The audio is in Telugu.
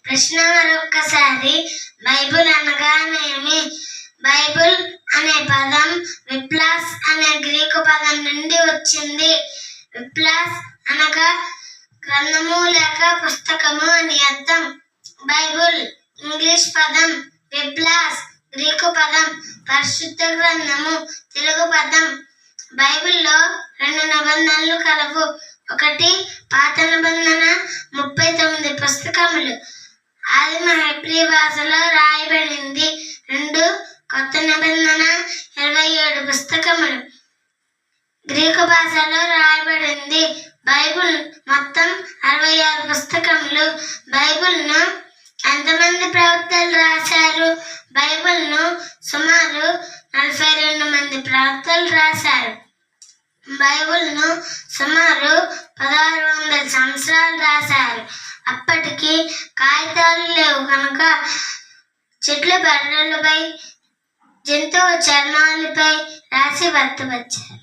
ప్రశ్న మరొక్కసారి, బైబిల్ అనగానేమి? బైబిల్ అనే పదం విప్లాస్ అనే గ్రీకు పదం నుండి వచ్చింది. విప్లాస్ అనగా గ్రంథము లేక పుస్తకము అని అర్థం. బైబిల్ ఇంగ్లీష్ పదం, విప్లాస్ గ్రీకు పదం, పరిశుద్ధ గ్రంథము తెలుగు పదం. బైబిల్లో 2 నిబంధనలు కలవు. ఒకటి పాత నిబంధన 39 పుస్తకములు, ఆదిమ హెబ్రీ భాషలో రాయబడింది. 2 కొత్త నిబంధన 27 పుస్తకములు, గ్రీకు భాషలో రాయబడింది. బైబిల్ మొత్తం 66 పుస్తకములు. బైబిల్ను ఎంతమంది ప్రవక్తలు రాశారు? బైబిల్ను సుమారు 42 మంది ప్రవక్తలు రాశారు. బైబిల్ను సుమారు 1600 సంవత్సరాలు రాశారు. అప్పటికి కాగితాలు లేవు కనుక చెట్ల బెరడులపై, జంతువు చర్మాలపై రాసి భద్రపరిచారు.